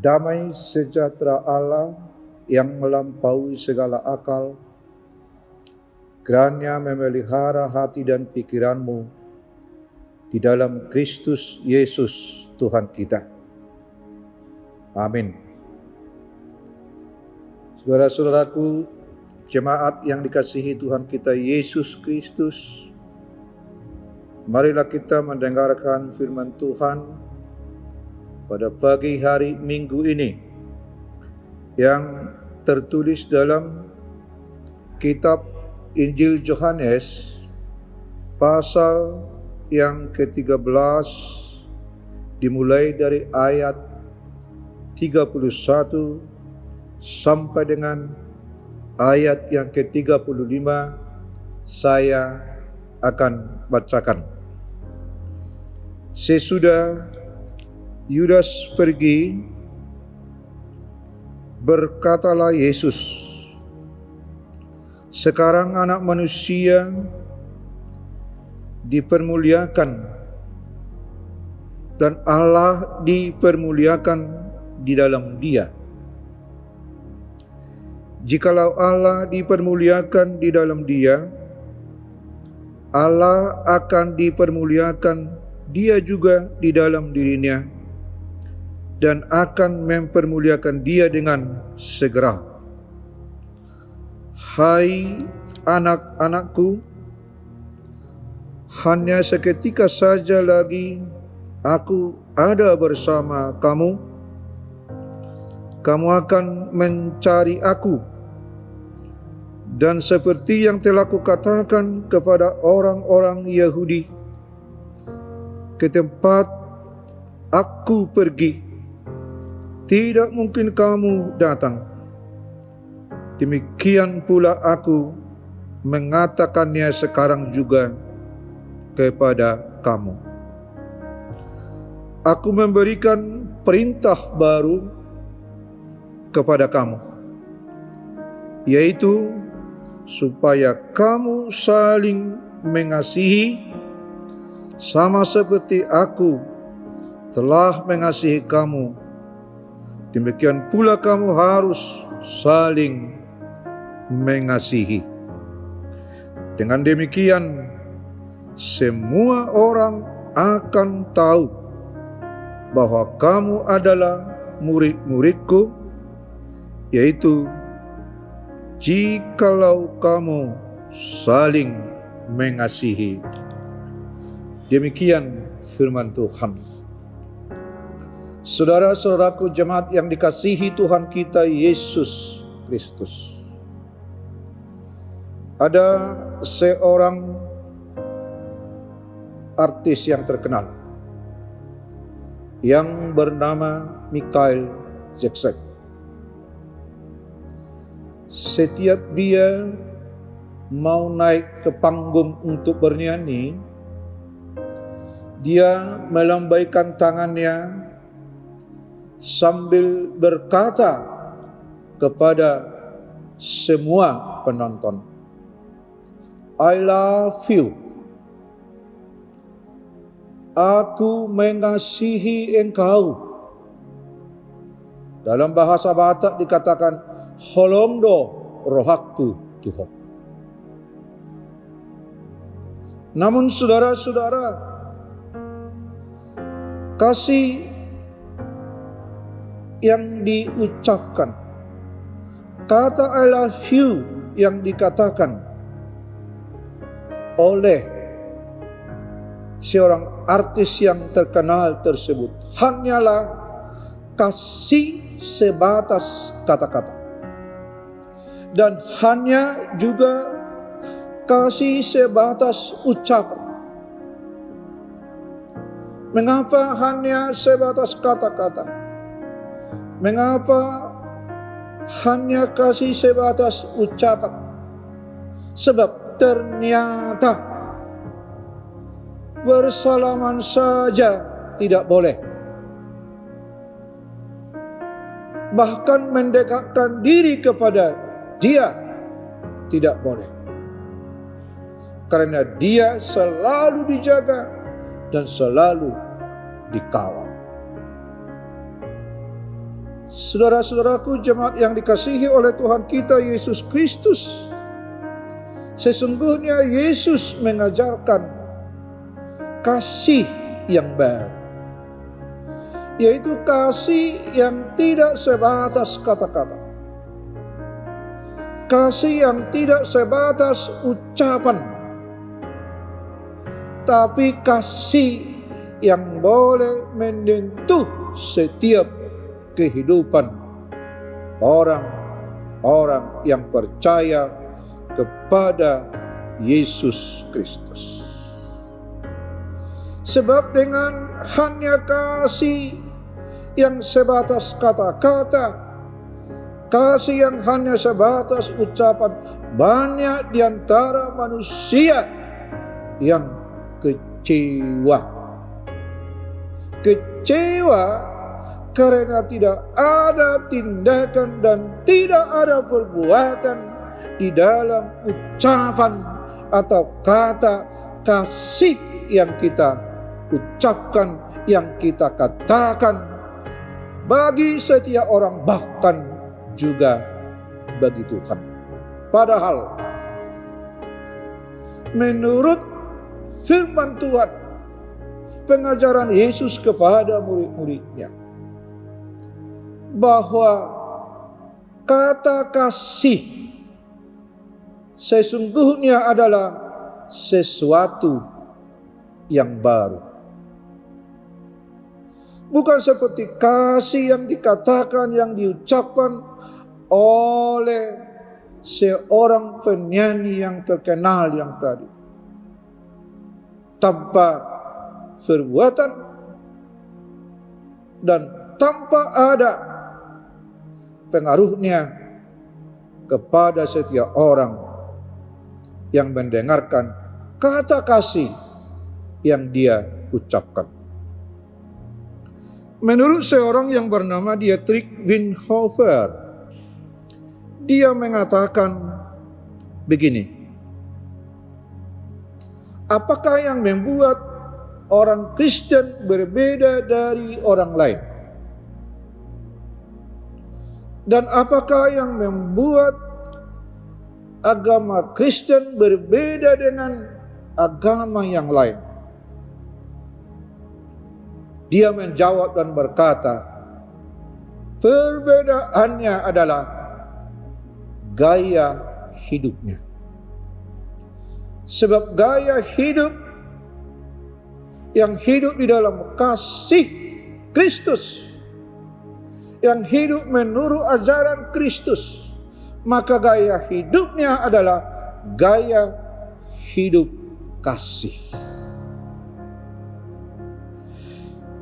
Damai sejahtera Allah yang melampaui segala akal, kiranya memelihara hati dan pikiranmu di dalam Kristus Yesus Tuhan kita. Amin. Saudara-saudaraku, jemaat yang dikasihi Tuhan kita Yesus Kristus, marilah kita mendengarkan firman Tuhan pada pagi hari Minggu ini yang tertulis dalam kitab Injil Yohanes pasal yang ke-13 dimulai dari ayat 31 sampai dengan ayat yang ke-35 saya akan bacakan. Sesudah Yudas pergi, berkatalah Yesus, "Sekarang Anak Manusia dipermuliakan dan Allah dipermuliakan di dalam Dia. Jikalau Allah dipermuliakan di dalam Dia, Allah akan dipermuliakan Dia juga di dalam dirinya dan akan mempermuliakan Dia dengan segera. Hai anak-anakku, hanya seketika saja lagi Aku ada bersama kamu. Kamu akan mencari Aku, dan seperti yang telah Kukatakan kepada orang-orang Yahudi, ke tempat Aku pergi, tidak mungkin kamu datang. Demikian pula Aku mengatakannya sekarang juga kepada kamu. Aku memberikan perintah baru kepada kamu, yaitu supaya kamu saling mengasihi sama seperti Aku telah mengasihi kamu. Demikian pula kamu harus saling mengasihi. Dengan demikian, semua orang akan tahu bahwa kamu adalah murid-muridku, yaitu jikalau kamu saling mengasihi." Demikian firman Tuhan. Saudara-saudaraku jemaat yang dikasihi Tuhan kita Yesus Kristus, ada seorang artis yang terkenal yang bernama Michael Jackson. Setiap dia mau naik ke panggung untuk bernyanyi, dia melambaikan tangannya sambil berkata kepada semua penonton, "I love you. Aku mengasihi engkau." Dalam bahasa Batak dikatakan, "Holomdo rohaku Tuhan." Namun saudara-saudara, kasih yang diucapkan, kata I love you yang dikatakan oleh seorang artis yang terkenal tersebut hanyalah kasih sebatas kata-kata, dan hanya juga kasih sebatas ucapan. Mengapa hanya sebatas kata-kata? Mengapa hanya kasih sebatas ucapan? Sebab ternyata bersalaman saja tidak boleh. Bahkan mendekatkan diri kepada Dia tidak boleh. Karena Dia selalu dijaga dan selalu dikawal. Saudara-saudaraku jemaat yang dikasihi oleh Tuhan kita Yesus Kristus, sesungguhnya Yesus mengajarkan kasih yang baru, yaitu kasih yang tidak sebatas kata-kata, kasih yang tidak sebatas ucapan, tapi kasih yang boleh menyentuh setiap kehidupan orang-orang yang percaya kepada Yesus Kristus. Sebab dengan hanya kasih yang sebatas kata-kata, kasih yang hanya sebatas ucapan, banyak di antara manusia yang kecewa. Kecewa karena tidak ada tindakan dan tidak ada perbuatan di dalam ucapan atau kata kasih yang kita ucapkan, yang kita katakan bagi setiap orang, bahkan juga bagi Tuhan. Padahal menurut firman Tuhan, pengajaran Yesus kepada murid-muridnya, bahwa kata kasih sesungguhnya adalah sesuatu yang baru. Bukan seperti kasih yang dikatakan, yang diucapkan oleh seorang penyanyi yang terkenal yang tadi, tanpa perbuatan dan tanpa ada pengaruhnya kepada setiap orang yang mendengarkan kata kasih yang dia ucapkan. Menurut seorang yang bernama Dietrich Bonhoeffer, dia mengatakan begini: apakah yang membuat orang Kristen berbeda dari orang lain? Dan apakah yang membuat agama Kristen berbeda dengan agama yang lain? Dia menjawab dan berkata, perbedaannya adalah gaya hidupnya. Sebab gaya hidup yang hidup di dalam kasih Kristus, yang hidup menurut ajaran Kristus, maka gaya hidupnya adalah gaya hidup kasih.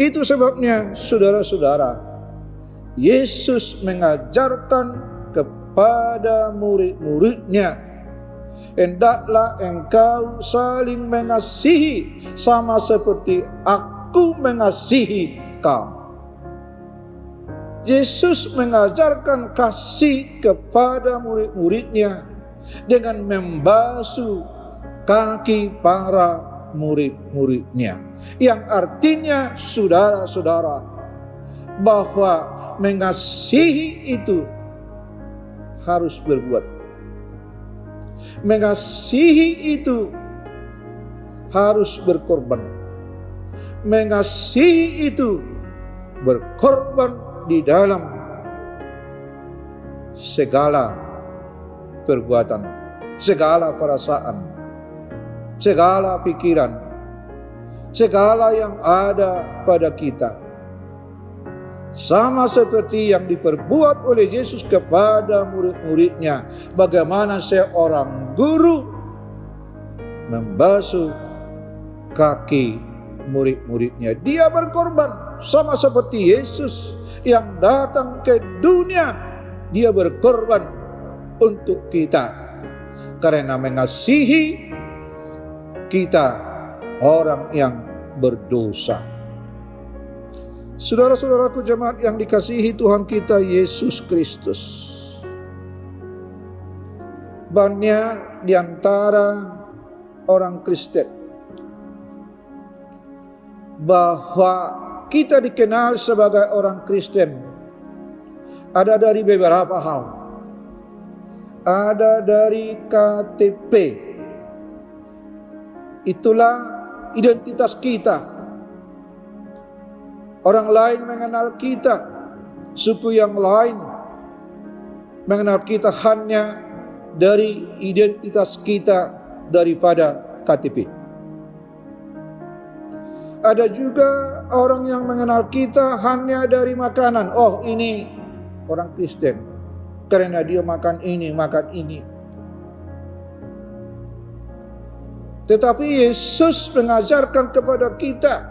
Itu sebabnya saudara-saudara, Yesus mengajarkan kepada murid-muridnya, hendaklah engkau saling mengasihi sama seperti aku mengasihi kamu. Yesus mengajarkan kasih kepada murid-muridnya dengan membasuh kaki para murid-muridnya, yang artinya saudara-saudara, bahwa mengasihi itu harus berbuat. Mengasihi itu harus berkorban. Mengasihi itu berkorban di dalam segala perbuatan, segala perasaan, segala pikiran, segala yang ada pada kita. Sama seperti yang diperbuat oleh Yesus kepada murid-muridnya. Bagaimana seorang guru membasuh kaki murid-muridnya. Dia berkorban sama seperti Yesus yang datang ke dunia. Dia berkorban untuk kita karena mengasihi kita, orang yang berdosa. Saudara-saudaraku jemaat yang dikasihi Tuhan kita Yesus Kristus, banyak di antara orang Kristen bahwa kita dikenal sebagai orang Kristen Ada dari beberapa hal. Ada dari KTP. Itulah identitas kita. Orang lain mengenal kita, suku yang lain mengenal kita hanya dari identitas kita daripada KTP. Ada juga orang yang mengenal kita hanya dari makanan. Oh, ini orang Kristen karena dia makan ini, makan ini. Tetapi Yesus mengajarkan kepada kita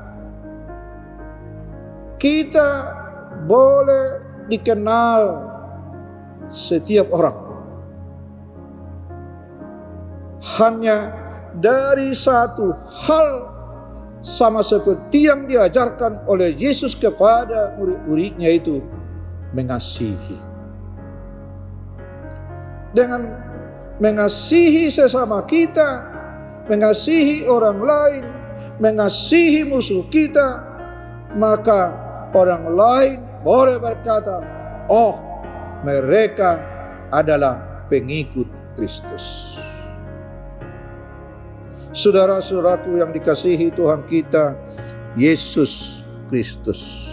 boleh dikenal setiap orang hanya dari satu hal, sama seperti yang diajarkan oleh Yesus kepada murid-muridnya, itu mengasihi. Dengan mengasihi sesama kita, mengasihi orang lain, mengasihi musuh kita, maka orang lain boleh berkata, oh, mereka adalah pengikut Kristus. Saudara-saudaraku yang dikasihi Tuhan kita Yesus Kristus,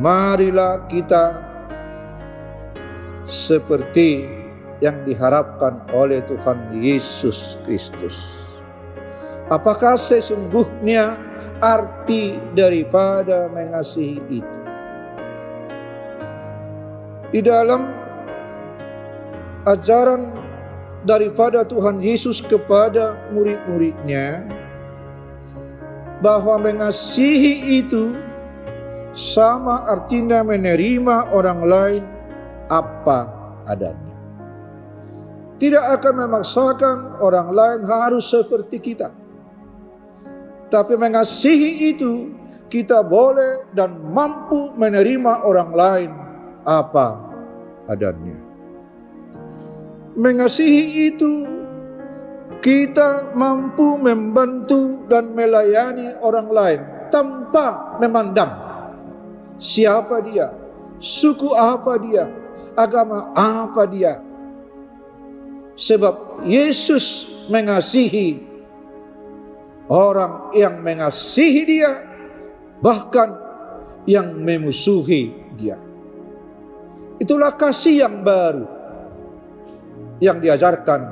marilah kita seperti yang diharapkan oleh Tuhan Yesus Kristus. Apakah sesungguhnya arti daripada mengasihi itu? Di dalam ajaran daripada Tuhan Yesus kepada murid-muridnya, bahwa mengasihi itu sama artinya menerima orang lain apa adanya. Tidak akan memaksakan orang lain harus seperti kita. Tapi mengasihi itu kita boleh dan mampu menerima orang lain apa adanya. Mengasihi itu kita mampu membantu dan melayani orang lain tanpa memandang siapa dia, suku apa dia, agama apa dia. Sebab Yesus mengasihi orang yang mengasihi dia, bahkan yang memusuhi dia. Itulah kasih yang baru yang diajarkan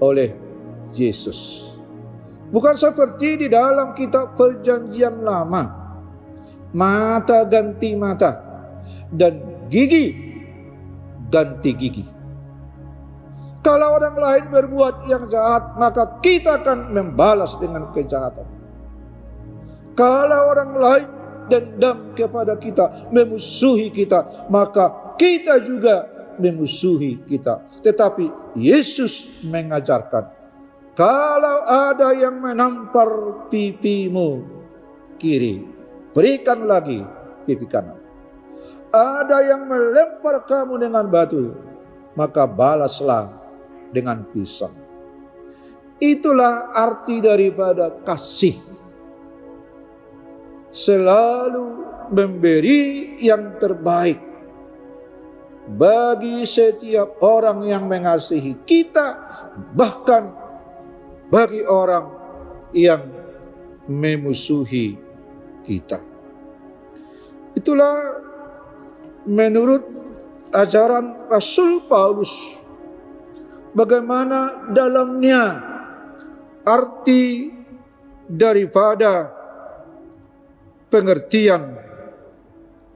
oleh Yesus. Bukan seperti di dalam kitab Perjanjian Lama, mata ganti mata dan gigi ganti gigi. Kalau orang lain berbuat yang jahat, maka kita akan membalas dengan kejahatan. Kalau orang lain dendam kepada kita, memusuhi kita, maka kita juga memusuhi kita. Tetapi Yesus mengajarkan, kalau ada yang menampar pipimu kiri, berikan lagi pipi kanan. Ada yang melempar kamu dengan batu, maka balaslah dengan pisau. Itulah arti daripada kasih. Selalu memberi yang terbaik bagi setiap orang yang mengasihi kita, bahkan bagi orang yang memusuhi kita. Itulah menurut ajaran Rasul Paulus, bagaimana dalamnya arti daripada pengertian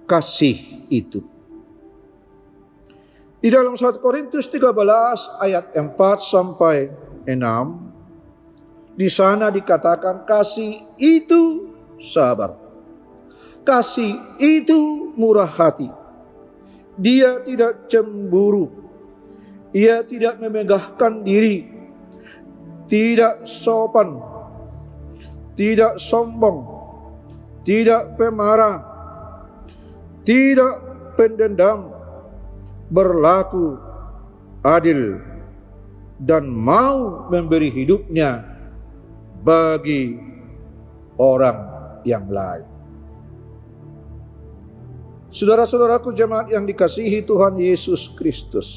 kasih itu. Di dalam 1 Korintus 13 ayat 4 sampai 6, di sana dikatakan kasih itu sabar. Kasih itu murah hati. Dia tidak cemburu. Ia tidak memegahkan diri. Tidak sopan. Tidak sombong. Tidak pemarah. Tidak pendendam. Berlaku adil dan mau memberi hidupnya bagi orang yang lain. Saudara-saudaraku jemaat yang dikasihi Tuhan Yesus Kristus,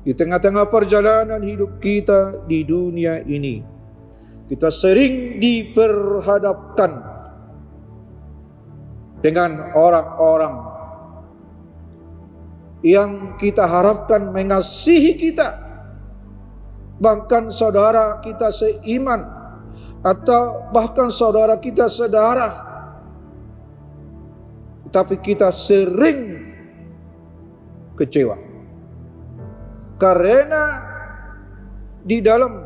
di tengah-tengah perjalanan hidup kita di dunia ini, kita sering diperhadapkan dengan orang-orang yang kita harapkan mengasihi kita, bahkan saudara kita seiman, atau bahkan saudara kita sedarah, tapi kita sering kecewa karena di dalam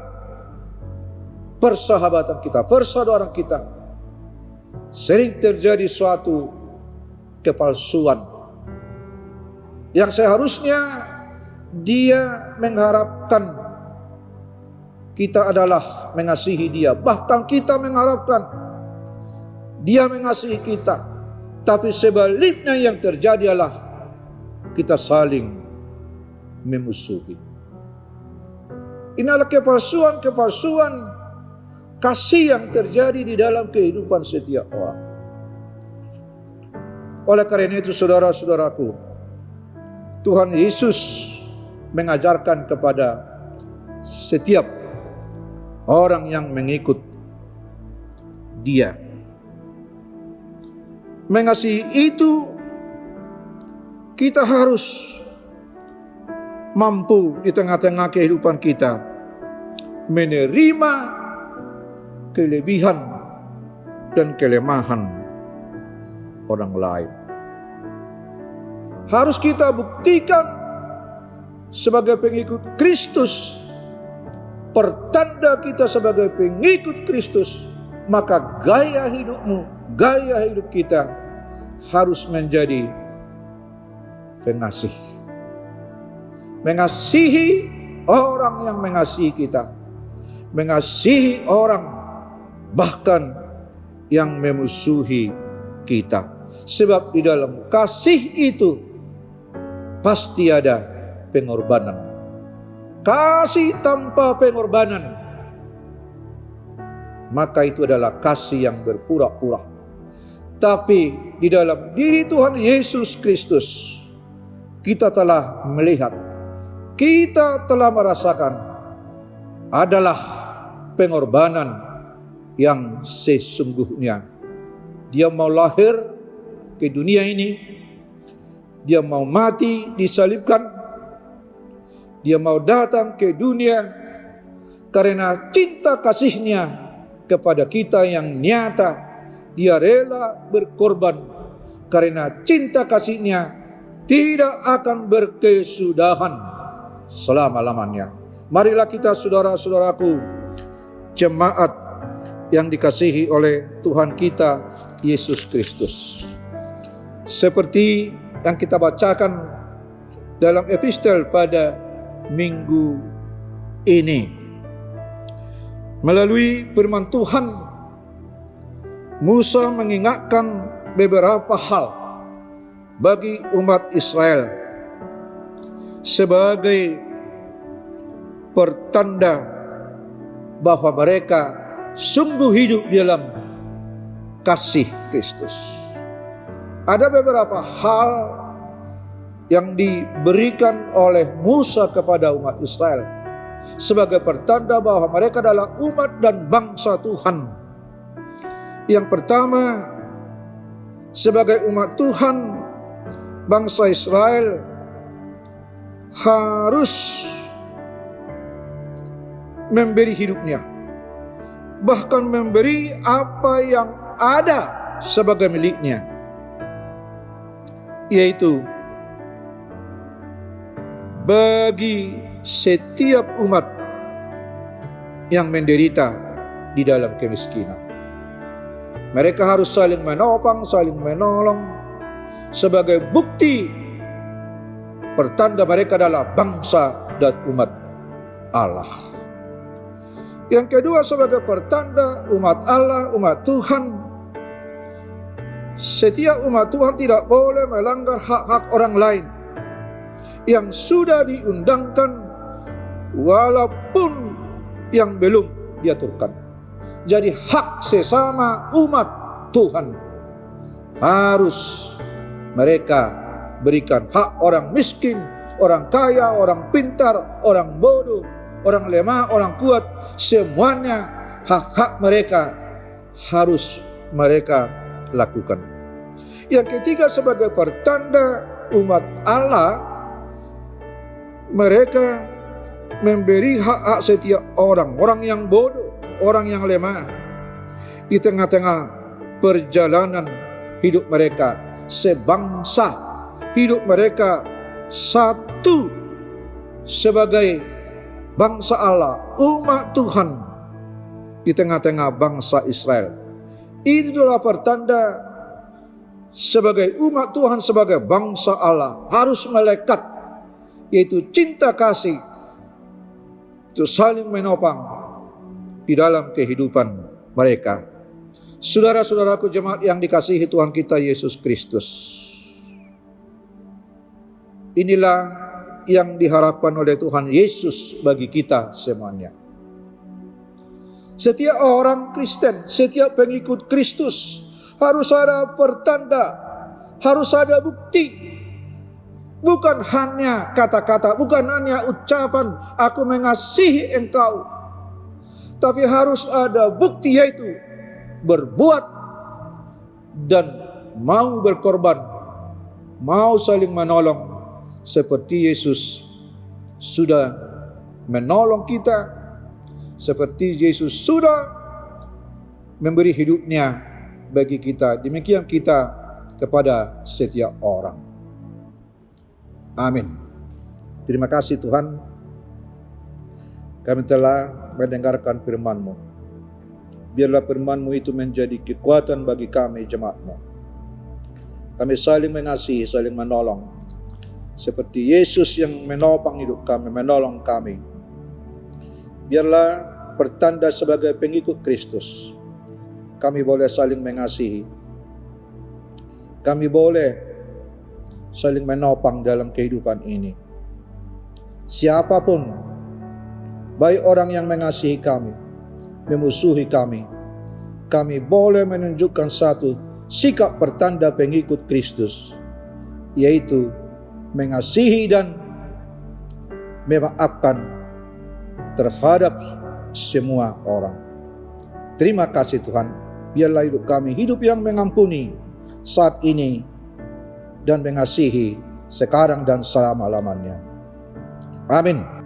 persahabatan kita, persaudaraan kita, sering terjadi suatu kepalsuan yang seharusnya dia mengharapkan kita adalah mengasihi dia, bahkan kita mengharapkan dia mengasihi kita, tapi sebaliknya yang terjadi adalah kita saling memusuhi. Ini adalah kepalsuan kasih yang terjadi di dalam kehidupan setiap orang. Oleh karena itu saudara-saudaraku, Tuhan Yesus mengajarkan kepada setiap orang yang mengikut Dia, mengasihi itu kita harus mampu di tengah-tengah kehidupan kita menerima kelebihan dan kelemahan orang lain. Harus kita buktikan sebagai pengikut Kristus, pertanda kita sebagai pengikut Kristus, maka gaya hidupmu, gaya hidup kita harus menjadi pengasih. Mengasihi orang yang mengasihi kita, mengasihi orang bahkan yang memusuhi kita. Sebab di dalam kasih itu pasti ada pengorbanan. Kasih tanpa pengorbanan, maka itu adalah kasih yang berpura-pura. Tapi di dalam diri Tuhan Yesus Kristus, kita telah melihat, kita telah merasakan adalah pengorbanan yang sesungguhnya. Dia mau lahir ke dunia ini, dia mau mati disalibkan, dia mau datang ke dunia karena cinta kasihnya kepada kita yang nyata. Dia rela berkorban karena cinta kasihnya tidak akan berkesudahan selama-lamanya. Marilah kita saudara-saudaraku, jemaat yang dikasihi oleh Tuhan kita Yesus Kristus, seperti yang kita bacakan dalam epistel pada minggu ini, melalui firman Tuhan, Musa mengingatkan beberapa hal bagi umat Israel sebagai pertanda bahwa mereka sungguh hidup dalam kasih Kristus. Ada beberapa hal yang diberikan oleh Musa kepada umat Israel sebagai pertanda bahwa mereka adalah umat dan bangsa Tuhan. Yang pertama, sebagai umat Tuhan, bangsa Israel harus memberi hidupnya, bahkan memberi apa yang ada sebagai miliknya, yaitu bagi setiap umat yang menderita di dalam kemiskinan. Mereka harus saling menopang, saling menolong sebagai bukti pertanda mereka adalah bangsa dan umat Allah. Yang kedua, sebagai pertanda umat Allah, umat Tuhan, setiap umat Tuhan tidak boleh melanggar hak-hak orang lain yang sudah diundangkan walaupun yang belum diaturkan. Jadi hak sesama umat Tuhan harus mereka berikan hak orang miskin, orang kaya, orang pintar, orang bodoh, orang lemah, orang kuat, semuanya hak-hak mereka harus mereka lakukan. Yang ketiga, sebagai pertanda umat Allah, mereka memberi hak-hak setiap orang yang bodoh, orang yang lemah, di tengah-tengah perjalanan hidup mereka sebangsa, hidup mereka satu sebagai bangsa Allah, umat Tuhan di tengah-tengah bangsa Israel. Itulah pertanda sebagai umat Tuhan, sebagai bangsa Allah harus melekat, yaitu cinta kasih, itu saling menopang di dalam kehidupan mereka. Saudara-saudaraku jemaat yang dikasihi Tuhan kita Yesus Kristus, inilah yang diharapkan oleh Tuhan Yesus bagi kita semuanya. Setiap orang Kristen, setiap pengikut Kristus harus ada pertanda, harus ada bukti. Bukan hanya kata-kata, bukan hanya ucapan aku mengasihi engkau, tapi harus ada bukti, yaitu berbuat dan mau berkorban, mau saling menolong seperti Yesus sudah menolong kita, seperti Yesus sudah memberi hidupnya bagi kita. Demikian kita kepada setiap orang. Amin. Terima kasih Tuhan, kami telah mendengarkan firman-Mu. Biarlah firman-Mu itu menjadi kekuatan bagi kami jemaat-Mu. Kami saling mengasihi, saling menolong, seperti Yesus yang menopang hidup kami, menolong kami. Biarlah pertanda sebagai pengikut Kristus, kami boleh saling mengasihi, kami boleh saling menopang dalam kehidupan ini. Siapapun, baik orang yang mengasihi kami, memusuhi kami, kami boleh menunjukkan satu sikap pertanda pengikut Kristus, yaitu mengasihi dan memaafkan terhadap semua orang. Terima kasih Tuhan, biarlah hidup kami hidup yang mengampuni saat ini dan mengasihi sekarang dan selama-lamanya. Amin.